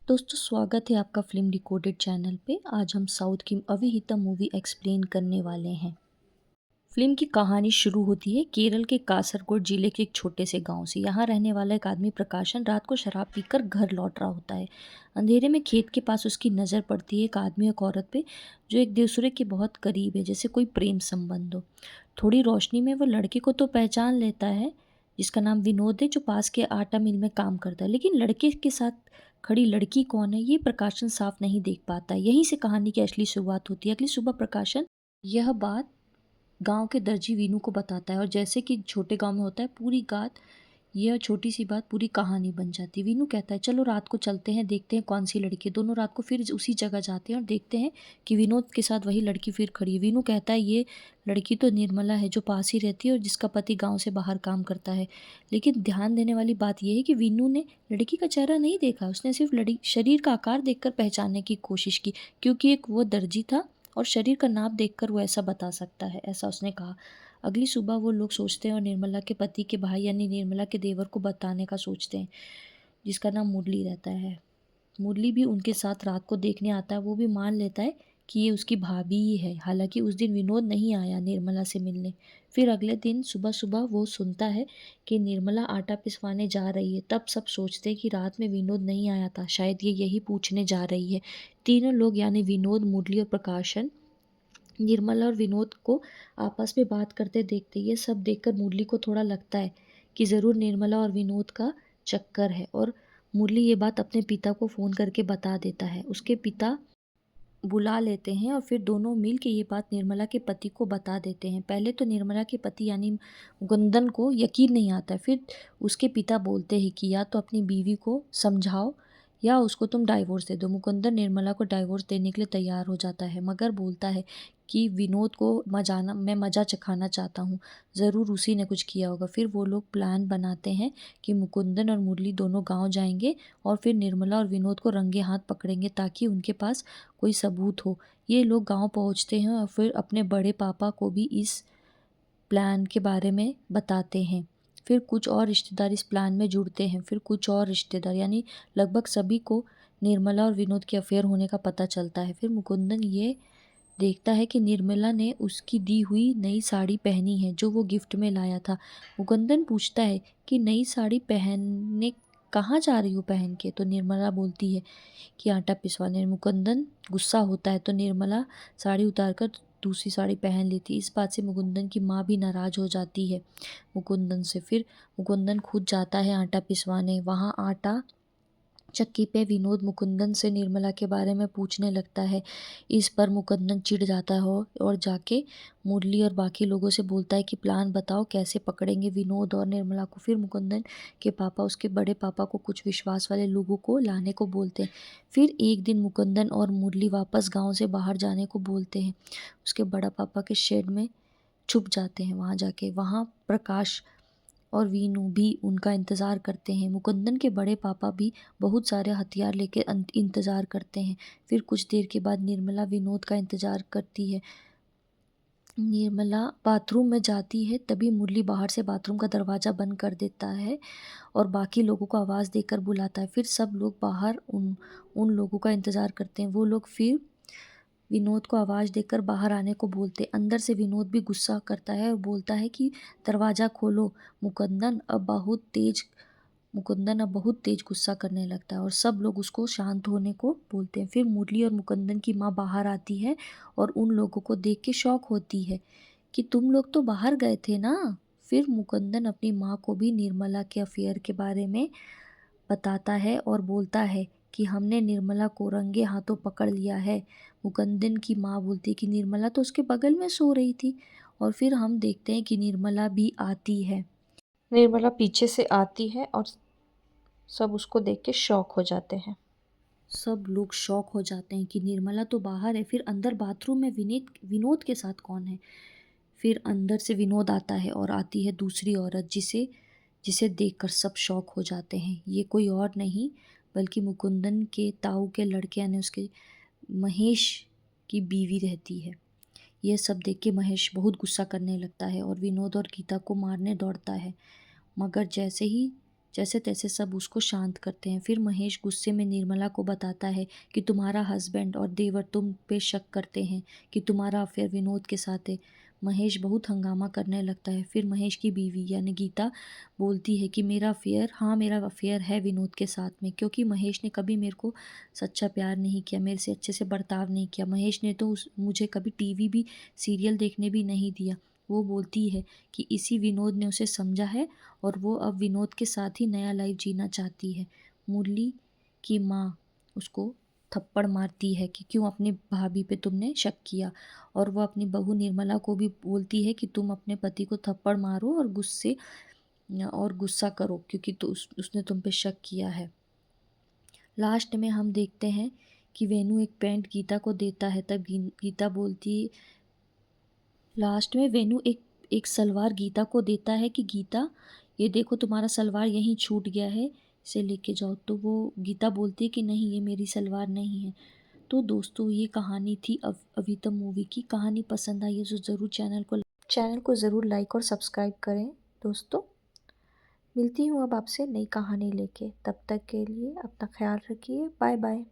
दोस्तों स्वागत है आपका फ़िल्म डिकोडेड चैनल पे। आज हम साउथ की अविहिता मूवी एक्सप्लेन करने वाले हैं। फ़िल्म की कहानी शुरू होती है केरल के कासरगोड जिले के एक छोटे से गांव से। यहाँ रहने वाला एक आदमी प्रकाशन रात को शराब पीकर घर लौट रहा होता है। अंधेरे में खेत के पास उसकी नज़र पड़ती है एक आदमी और एक औरत पे, जो एक दूसरे के बहुत करीब है, जैसे कोई प्रेम संबंध हो। थोड़ी रोशनी में वो लड़के को तो पहचान लेता है, जिसका नाम विनोद है, जो पास के आटा मिल में काम करता है। लेकिन लड़के के साथ खड़ी लड़की कौन है, ये प्रकाशन साफ नहीं देख पाता। यहीं से कहानी की असली शुरुआत होती है। अगली सुबह प्रकाशन यह बात गाँव के दर्जी वीनू को बताता है, और जैसे कि छोटे गाँव में होता है, पूरी बात, यह छोटी सी बात पूरी कहानी बन जाती है। वीनू कहता है चलो रात को चलते हैं, देखते हैं कौन सी लड़की है। दोनों रात को फिर उसी जगह जाते हैं और देखते हैं कि विनोद के साथ वही लड़की फिर खड़ी है। वीनू कहता है ये लड़की तो निर्मला है, जो पास ही रहती है और जिसका पति गाँव से बाहर काम करता है। लेकिन ध्यान देने वाली बात यह है कि वीनू ने लड़की का चेहरा नहीं देखा, उसने सिर्फ शरीर का आकार देखकर पहचानने की कोशिश की, क्योंकि एक वो दर्जी था और शरीर का नाप देखकर वो ऐसा बता सकता है, ऐसा उसने कहा। अगली सुबह वो लोग सोचते हैं और निर्मला के पति के भाई यानी निर्मला के देवर को बताने का सोचते हैं, जिसका नाम मुरली रहता है। मुरली भी उनके साथ रात को देखने आता है। वो भी मान लेता है कि ये उसकी भाभी ही है। हालांकि उस दिन विनोद नहीं आया निर्मला से मिलने। फिर अगले दिन सुबह सुबह वो सुनता है कि निर्मला आटा पिसवाने जा रही है। तब सब सोचते हैं कि रात में विनोद नहीं आया था, शायद ये यही पूछने जा रही है। तीनों लोग यानी विनोद, मुरली और प्रकाशन निर्मला और विनोद को आपस में बात करते देखते। ये सब देखकर मुरली को थोड़ा लगता है कि ज़रूर निर्मला और विनोद का चक्कर है, और मुरली ये बात अपने पिता को फ़ोन करके बता देता है। उसके पिता बुला लेते हैं और फिर दोनों मिल के ये बात निर्मला के पति को बता देते हैं। पहले तो निर्मला के पति यानी मुकुंदन को यकीन नहीं आता है। फिर उसके पिता बोलते हैं कि या तो अपनी बीवी को समझाओ या उसको तुम डाइवोर्स दे दो। मुकुंदन निर्मला को डाइवोर्स देने के लिए तैयार हो जाता है, मगर बोलता है कि विनोद को मैं मज़ा चखाना चाहता हूँ, ज़रूर उसी ने कुछ किया होगा। फिर वो लोग प्लान बनाते हैं कि मुकुंदन और मुरली दोनों गाँव जाएंगे और फिर निर्मला और विनोद को रंगे हाथ पकड़ेंगे, ताकि उनके पास कोई सबूत हो। ये लोग गाँव पहुँचते हैं और फिर अपने बड़े पापा को भी इस प्लान के बारे में बताते हैं। फिर कुछ और रिश्तेदार इस प्लान में जुड़ते हैं। फिर कुछ और रिश्तेदार यानी लगभग सभी को निर्मला और विनोद के अफेयर होने का पता चलता है। फिर मुकुंदन ये देखता है कि निर्मला ने उसकी दी हुई नई साड़ी पहनी है, जो वो गिफ्ट में लाया था। मुकुंदन पूछता है कि नई साड़ी पहनने कहाँ जा रही हो पहन के, तो निर्मला बोलती है कि आटा पिसवाने। मुकुंदन गुस्सा होता है तो निर्मला साड़ी उतारकर दूसरी साड़ी पहन लेती। इस बात से मुकुंदन की माँ भी नाराज़ हो जाती है मुकुंदन से। फिर मुकुंदन खुद जाता है आटा पिसवाने। वहाँ आटा चक्की पे विनोद मुकुंदन से निर्मला के बारे में पूछने लगता है। इस पर मुकुंदन चिढ़ जाता है और जाके मुरली और बाकी लोगों से बोलता है कि प्लान बताओ, कैसे पकड़ेंगे विनोद और निर्मला को। फिर मुकुंदन के पापा उसके बड़े पापा को कुछ विश्वास वाले लोगों को लाने को बोलते हैं। फिर एक दिन मुकुंदन और मुरली वापस गाँव से बाहर जाने को बोलते हैं। उसके बड़ा पापा के शेड में छुप जाते हैं। वहाँ जाके वहाँ प्रकाश और वीनू भी उनका इंतज़ार करते हैं। मुकुंदन के बड़े पापा भी बहुत सारे हथियार लेके इंतज़ार करते हैं। फिर कुछ देर के बाद निर्मला विनोद का इंतज़ार करती है। निर्मला बाथरूम में जाती है, तभी मुरली बाहर से बाथरूम का दरवाज़ा बंद कर देता है और बाकी लोगों को आवाज़ देकर बुलाता है। फिर सब लोग बाहर उन उन लोगों का इंतज़ार करते हैं। वो लोग फिर विनोद को आवाज़ देकर बाहर आने को बोलते। अंदर से विनोद भी गुस्सा करता है और बोलता है कि दरवाज़ा खोलो। मुकुंदन अब बहुत तेज गुस्सा करने लगता है और सब लोग उसको शांत होने को बोलते हैं। फिर मुरली और मुकुंदन की माँ बाहर आती है और उन लोगों को देख के शॉक होती है कि तुम लोग तो बाहर गए थे ना। फिर मुकुंदन अपनी माँ को भी निर्मला के अफेयर के बारे में बताता है और बोलता है कि हमने निर्मला को रंगे हाथों पकड़ लिया है। मुकुंदन की माँ बोलती है कि निर्मला तो उसके बगल में सो रही थी। और फिर हम देखते हैं कि निर्मला भी आती है। निर्मला पीछे से आती है और सब उसको देख के शॉक हो जाते हैं। सब लोग शॉक हो जाते हैं कि निर्मला तो बाहर है, फिर अंदर बाथरूम में विनोद के साथ कौन है। फिर अंदर से विनोद आता है और आती है दूसरी औरत, जिसे जिसे देखकर सब शॉक हो जाते हैं। ये कोई और नहीं बल्कि मुकुंदन के ताऊ के लड़के यानी उसके महेश की बीवी रहती है। यह सब देख के महेश बहुत गुस्सा करने लगता है और विनोद और गीता को मारने दौड़ता है। मगर जैसे तैसे सब उसको शांत करते हैं। फिर महेश गुस्से में निर्मला को बताता है कि तुम्हारा हस्बैंड और देवर तुम पे शक करते हैं कि तुम्हारा अफेयर विनोद के साथ है। महेश बहुत हंगामा करने लगता है। फिर महेश की बीवी यानी गीता बोलती है कि मेरा अफेयर है विनोद के साथ में, क्योंकि महेश ने कभी मेरे को सच्चा प्यार नहीं किया, मेरे से अच्छे से बर्ताव नहीं किया। महेश ने तो मुझे कभी टीवी भी सीरियल देखने भी नहीं दिया। वो बोलती है कि इसी विनोद ने उसे समझा है और वो अब विनोद के साथ ही नया लाइफ जीना चाहती है। मुरली की माँ उसको थप्पड़ मारती है कि क्यों अपने भाभी पे तुमने शक किया, और वो अपनी बहू निर्मला को भी बोलती है कि तुम अपने पति को थप्पड़ मारो और गुस्सा करो, क्योंकि उसने तुम पे शक किया है। लास्ट में हम देखते हैं कि वेनू एक पैंट गीता को देता है। तब गीता बोलती लास्ट में वेनू एक सलवार गीता को देता है कि गीता ये देखो तुम्हारा सलवार यहीं छूट गया है, इसे लेके जाओ। तो वो गीता बोलती है कि नहीं, ये मेरी सलवार नहीं है। तो दोस्तों, ये कहानी थी अवितम मूवी की। कहानी पसंद आई है तो ज़रूर चैनल को ज़रूर लाइक और सब्सक्राइब करें। दोस्तों, मिलती हूँ अब आपसे नई कहानी लेके। तब तक के लिए अपना ख्याल रखिए। Bye bye.